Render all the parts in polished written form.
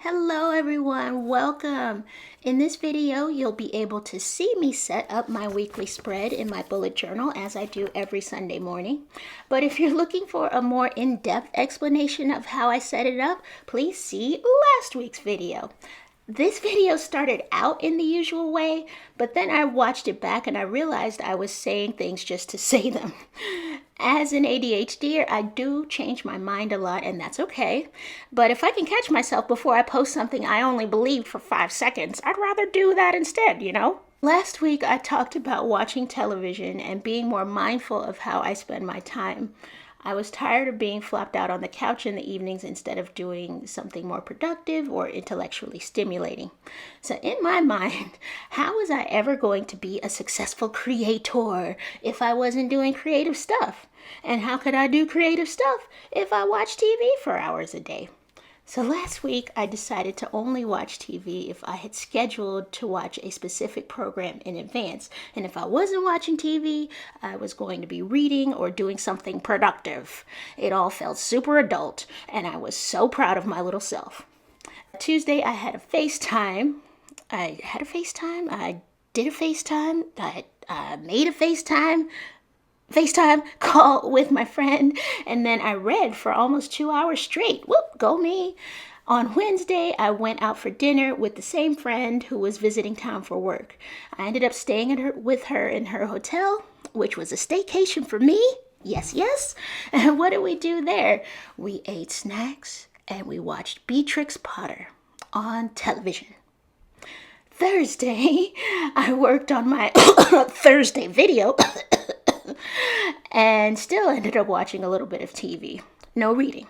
Hello everyone, welcome. In this video, you'll be able to see me set up my weekly spread in my bullet journal as I do every Sunday morning. But if you're looking for a more in-depth explanation of how I set it up, please see last week's video. This video started out in the usual way, but then I watched it back and I realized I was saying things just to say them. As an ADHDer, I do change my mind a lot, and that's okay. But if I can catch myself before I post something I only believed for 5 seconds, I'd rather do that instead, you know? Last week, I talked about watching television and being more mindful of how I spend my time. I was tired of being flopped out on the couch in the evenings instead of doing something more productive or intellectually stimulating. So in my mind, how was I ever going to be a successful creator if I wasn't doing creative stuff? And how could I do creative stuff if I watch TV for hours a day? So last week, I decided to only watch TV if I had scheduled to watch a specific program in advance. And if I wasn't watching TV, I was going to be reading or doing something productive. It all felt super adult, and I was so proud of my little self. Tuesday, I had a FaceTime. I did a FaceTime. I made a FaceTime call with my friend, and then I read for almost 2 hours straight. Whoop, go me. On Wednesday, I went out for dinner with the same friend who was visiting town for work. I ended up staying with her in her hotel, which was a staycation for me. Yes, yes. And what did we do there? We ate snacks and we watched Beatrix Potter on television. Thursday, I worked on my Thursday video and still ended up watching a little bit of TV. No reading.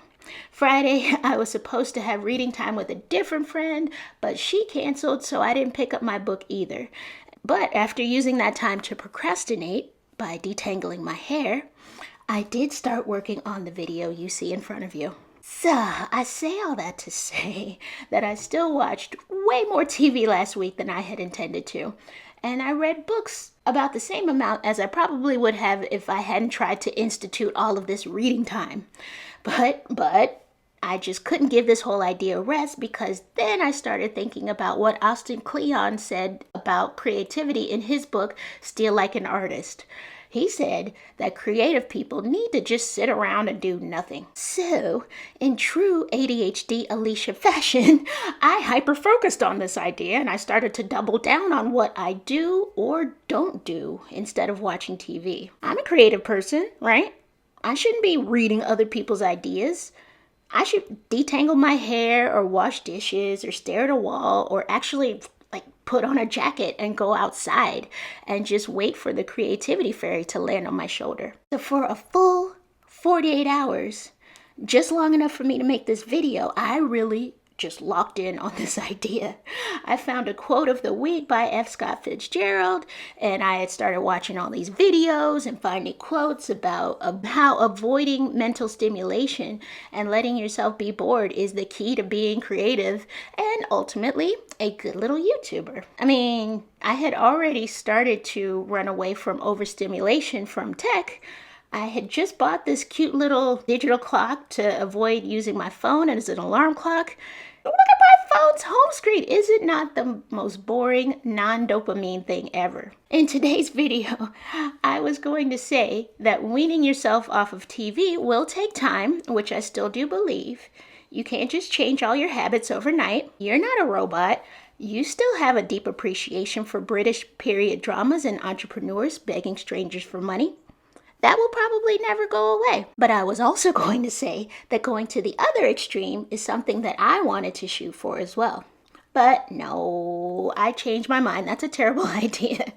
Friday, I was supposed to have reading time with a different friend, but she canceled, so I didn't pick up my book either. But after using that time to procrastinate by detangling my hair, I did start working on the video you see in front of you. So, I say all that to say that I still watched way more TV last week than I had intended to. And I read books about the same amount as I probably would have if I hadn't tried to institute all of this reading time. But I just couldn't give this whole idea a rest, because then I started thinking about what Austin Kleon said about creativity in his book, Steal Like an Artist. He said that creative people need to just sit around and do nothing. So, in true ADHD Alicia fashion, I hyper-focused on this idea and I started to double down on what I do or don't do instead of watching TV. I'm a creative person, right? I shouldn't be reading other people's ideas. I should detangle my hair or wash dishes or stare at a wall or actually put on a jacket and go outside and just wait for the creativity fairy to land on my shoulder. So for a full 48 hours, just long enough for me to make this video, I really just locked in on this idea. I found a quote of the week by F. Scott Fitzgerald, and I had started watching all these videos and finding quotes about how avoiding mental stimulation and letting yourself be bored is the key to being creative and ultimately a good little YouTuber. I mean, I had already started to run away from overstimulation from tech. I had just bought this cute little digital clock to avoid using my phone as an alarm clock. Look at my phone's home screen. Is it not the most boring, non-dopamine thing ever? In today's video, I was going to say that weaning yourself off of TV will take time, which I still do believe. You can't just change all your habits overnight. You're not a robot. You still have a deep appreciation for British period dramas and entrepreneurs begging strangers for money. That will probably never go away. But I was also going to say that going to the other extreme is something that I wanted to shoot for as well. But no, I changed my mind. That's a terrible idea.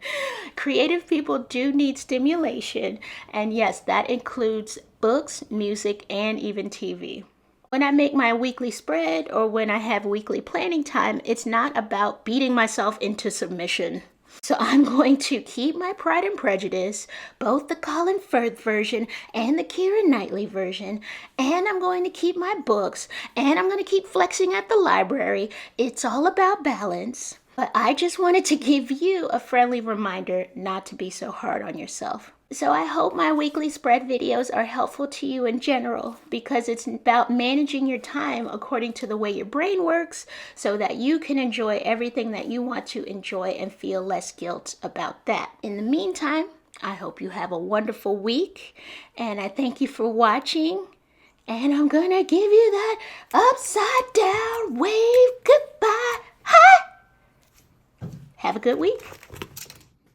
Creative people do need stimulation. And yes, that includes books, music, and even TV. When I make my weekly spread or when I have weekly planning time, it's not about beating myself into submission. So I'm going to keep my Pride and Prejudice, both the Colin Firth version and the Keira Knightley version, and I'm going to keep my books, and I'm going to keep flexing at the library. It's all about balance. But I just wanted to give you a friendly reminder not to be so hard on yourself. So I hope my weekly spread videos are helpful to you in general, because it's about managing your time according to the way your brain works so that you can enjoy everything that you want to enjoy and feel less guilt about that. In the meantime, I hope you have a wonderful week, and I thank you for watching. And I'm gonna give you that upside down wave goodbye. Hi! Have a good week.